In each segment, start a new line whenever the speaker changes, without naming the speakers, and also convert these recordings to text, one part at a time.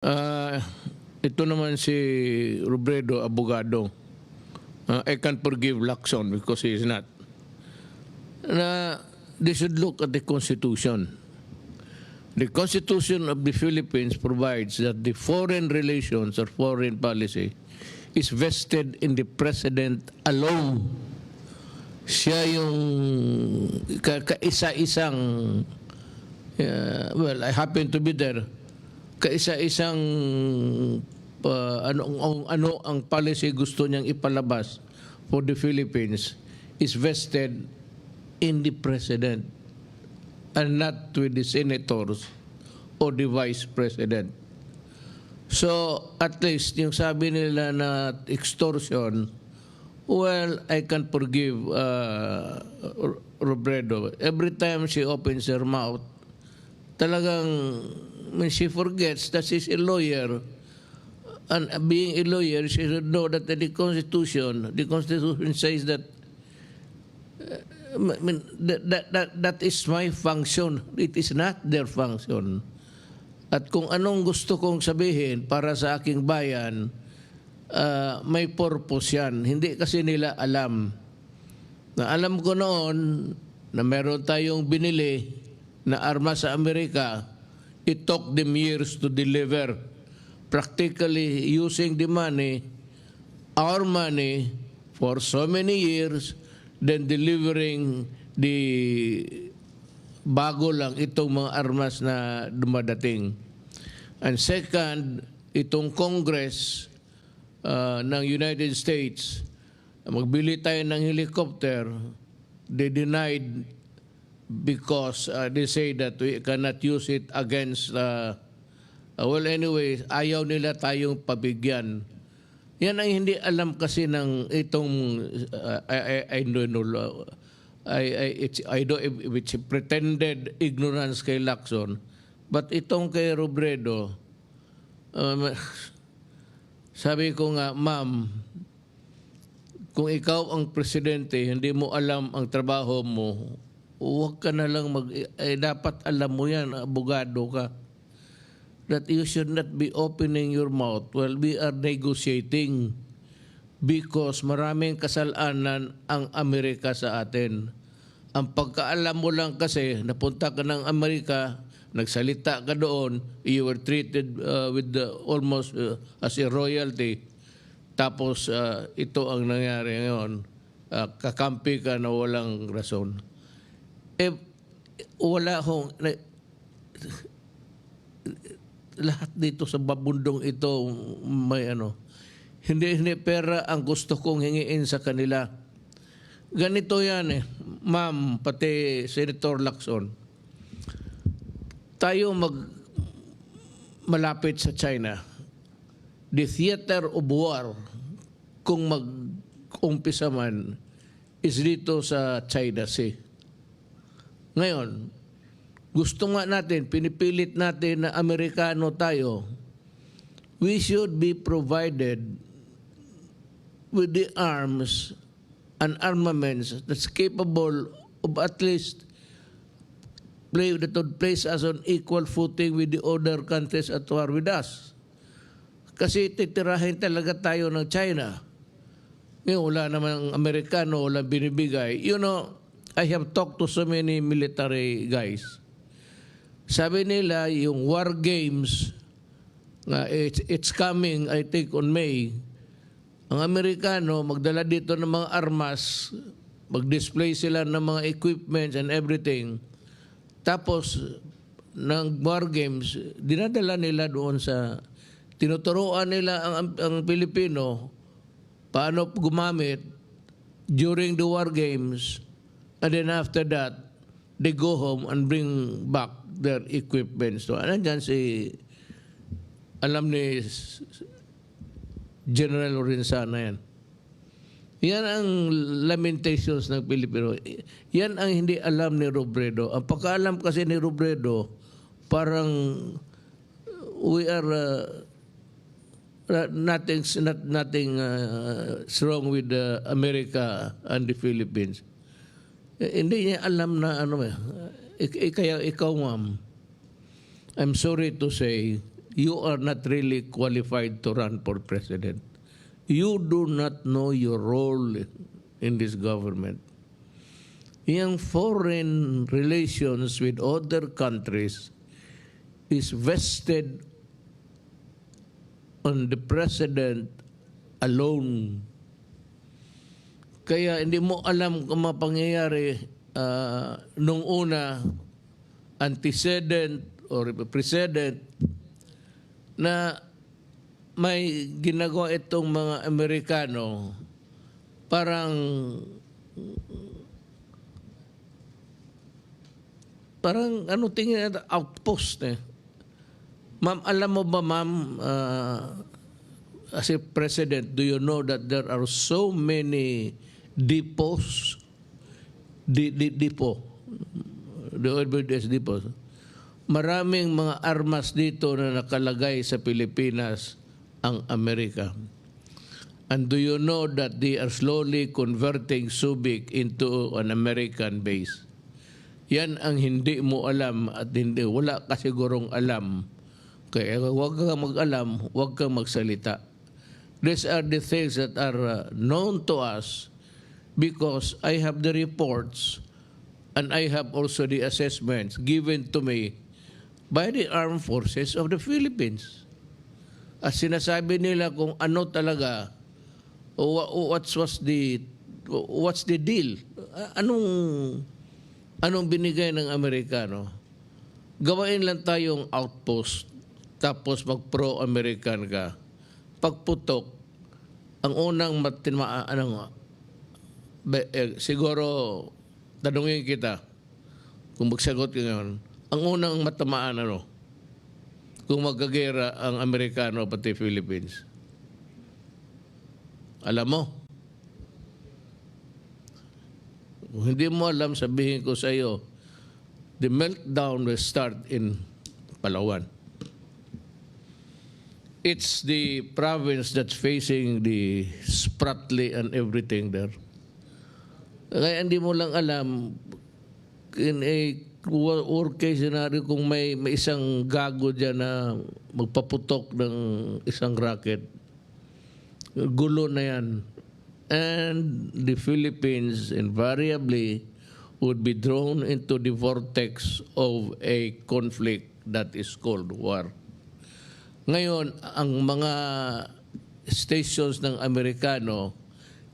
Ah, ito naman si Robredo, abogado. I can't forgive Lacson because he is not. Na they should look at the Constitution. The Constitution of the Philippines provides that the foreign relations or foreign policy is vested in the President alone. Siya yung kaisa-isang, well, I happen to be there, kaisa-isang ano ang policy gusto niyang ipalabas for the Philippines is vested in the President and not with the senators or the Vice President. So, at least, yung sabi nila na extortion, well, I can forgive Robredo. Every time she opens her mouth, talagang when she forgets that she's a lawyer, and being a lawyer, she should know that the Constitution says that that is my function. It is not their function. At kung anong gusto kong sabihin para sa aking bayan, may purpose yan. Hindi kasi nila alam. Na alam ko noon na meron tayong binili na armas sa Amerika, it took them years to deliver. Practically using the money, our money, for so many years, then delivering the bago lang itong mga armas na dumadating. And second, itong Congress ng United States, magbili tayo ng helicopter, they denied because they say that we cannot use it against, well anyway, ayaw nila tayong pabigyan. Yan ang hindi alam kasi ng itong, I don't know, I don't if it's a pretended ignorance kay Lacson, but itong kay Robredo, sabi ko nga, ma'am, kung ikaw ang presidente, hindi mo alam ang trabaho mo, huwag ka na lang dapat alam mo yan, abogado ka, that you should not be opening your mouth while we are negotiating because maraming kasalanan ang Amerika sa atin. Ang pagkaalam mo lang kasi, napunta ka ng Amerika, nagsalita ka doon, you were treated with almost as a royalty. Tapos ito ang nangyari ngayon, kakampi ka na walang rason. Wala hong lahat dito sa babundong ito may hindi pera ang gusto kong hingiin sa kanila. Ganito yan ma'am, pati Senator Lacson, tayo malapit sa China, the theater of war, kung mag-umpisa man, is dito sa China Sea. Ngayon, gusto nga natin, pinipilit natin na Amerikano tayo, we should be provided with the arms and armaments that's capable of at least that would place us on equal footing with the other countries at war with us. Kasi titirahin talaga tayo ng China. Ngayon, wala naman ang Amerikano, wala binibigay. You know, I have talked to so many military guys. Sabi nila, yung war games, it's coming, I think, on May. Ang Amerikano, magdala dito ng mga armas, mag-display sila ng mga equipments and everything. Tapos, ng war games, dinadala nila doon sa, tinuturuan nila ang Pilipino paano gumamit during the war games, and then after that, they go home and bring back their equipment. So, nandyan alam ni General Lorenzana yan. Yan ang lamentations ng Pilipino. Yan ang hindi alam ni Robredo. Ang pagkaalam kasi ni Robredo, parang we are nothing wrong with America and the Philippines. Hindi niya alam na kaya ikaw ma'am, I'm sorry to say, you are not really qualified to run for president. You do not know your role in this government. Yung foreign relations with other countries is vested on the president alone. Kaya hindi mo alam kung mapangyayari nung una, antecedent or precedent na may ginagawa itong mga Amerikano parang ano tingin natin, outpost eh. Ma'am, alam mo ba ma'am, as a president, do you know that there are so many depots, depot, the OBS depots, maraming mga armas dito na nakalagay sa Pilipinas ang Amerika. And do you know that they are slowly converting Subic into an American base? Yan ang hindi mo alam at hindi, wala ka sigurong alam. Kaya huwag kang mag-alam, huwag kang magsalita. These are the things that are known to us because I have the reports and I have also the assessments given to me by the Armed Forces of the Philippines. At sinasabi nila kung ano talaga, what's the deal? Anong binigay ng Amerikano? Gawain lang tayong outpost, tapos mag-pro-American ka. Pagputok, ang unang siguro, tanungin kita, kung magsagot ka ngayon, ang unang matamaan kung magkagera ang Amerikano pati Philippines? Alam mo? Kung hindi mo alam, sabihin ko sa iyo, the meltdown will start in Palawan. It's the province that's facing the Spratly and everything there. Kaya hindi mo lang alam, in a worst case scenario, kung may isang gago dyan na magpaputok ng isang rocket, gulo na yan. And the Philippines invariably would be drawn into the vortex of a conflict that is called war. Ngayon, ang mga stations ng Amerikano,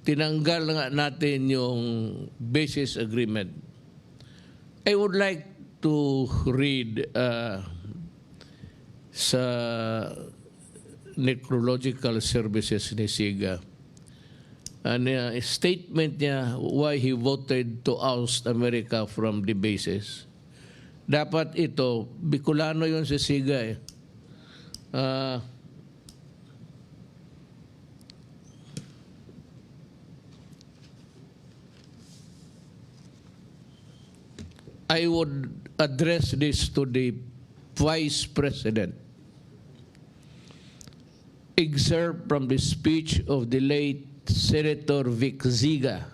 tinanggal nga natin yung basis agreement. I would like to read sa necrological services ni Siga. A statement niya why he voted to oust America from the bases. Dapat ito, Bicolano yun si Siga eh. I would address this to the Vice President. Excerpt from the speech of the late Senator Vic Ziga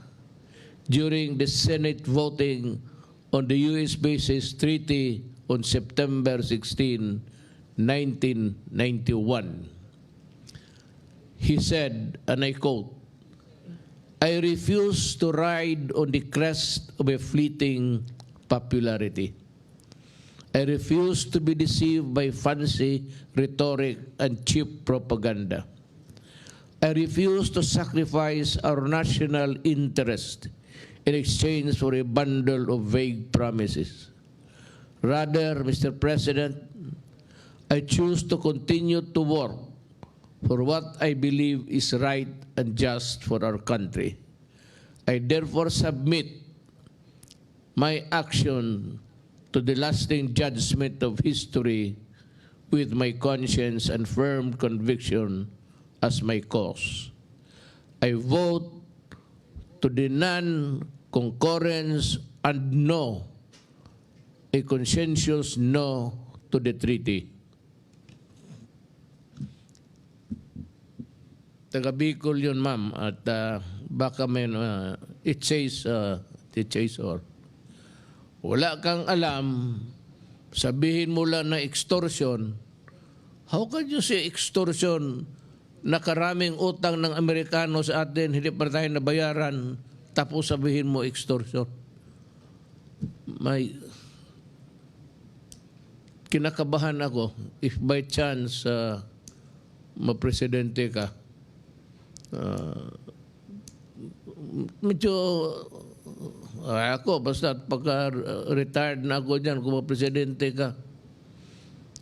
during the Senate voting on the U.S. Bases Treaty on September 16, 1991. He said, and I quote, "I refuse to ride on the crest of a fleeting popularity. I refuse to be deceived by fancy rhetoric and cheap propaganda. I refuse to sacrifice our national interest in exchange for a bundle of vague promises. Rather, Mr. President, I choose to continue to work for what I believe is right and just for our country. I therefore submit my action to the lasting judgment of history with my conscience and firm conviction as my cause. I vote to the non-concurrence and no, a consensus no to the treaty." Taga Bicol yun, ma'am, at baka may, it says or. Wala kang alam, sabihin mo lang na extortion, How can you say extortion? Nakaraming utang ng Amerikano sa atin, hindi pa tayo nabayaran, tapos sabihin mo extortion. May kinakabahan ako if by chance mapresidente ka. Medyo ako, basta pagka retired na ako dyan, kung mapresidente ka.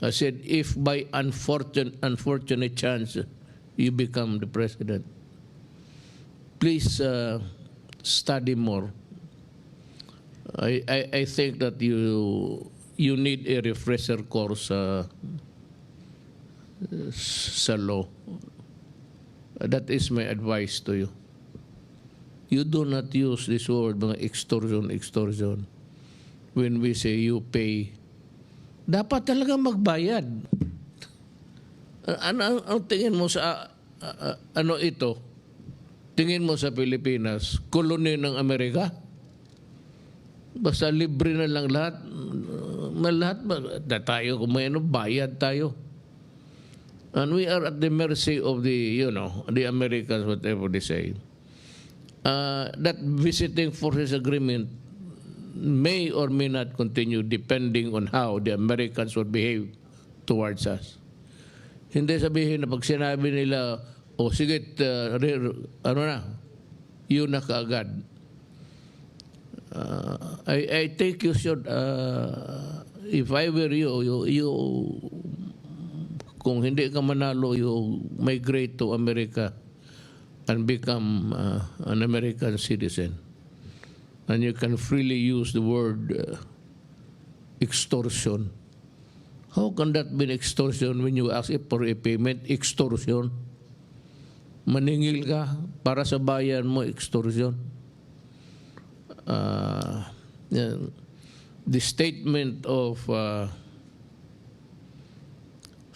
I said, if by unfortunate chance you become the president, please study more. I think that you need a refresher course sa law. That is my advice to you. You do not use this word, mga extortion. When we say you pay, dapat talaga magbayad. Ang tingin mo sa ano ito? Tingin mo sa Pilipinas, koloni ng Amerika? Basta libre na lang lahat. Tayo, kung may ano, bayad tayo. And we are at the mercy of the Americans, whatever they say. That visiting forces agreement may or may not continue depending on how the Americans will behave towards us. Hindi sabihin na pag sinabi nila, sige, yun na kaagad. I think you should, if I were you, kung hindi ka manalo, you migrate to America and become an American citizen. And you can freely use the word extortion. How can that be extortion when you ask for a payment? Extortion. Maningil ka para sa bayan mo, extortion. The statement of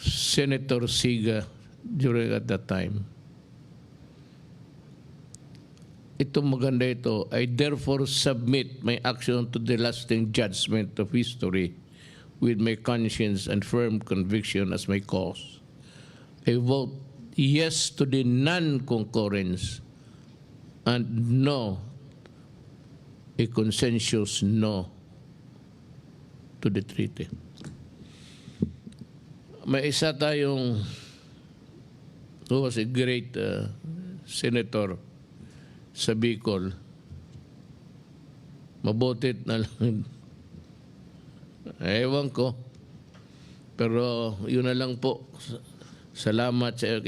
Senator Siga during at that time, ito maganda ito, I therefore submit my action to the lasting judgment of history with my conscience and firm conviction as my cause. I vote yes to the non-concurrence and no, a consensus no to the treaty. May isa tayong who was a great senator sa Bicol. Mabutit na lang. Ewan ko. Pero yun na lang po. Salamat sa iyo.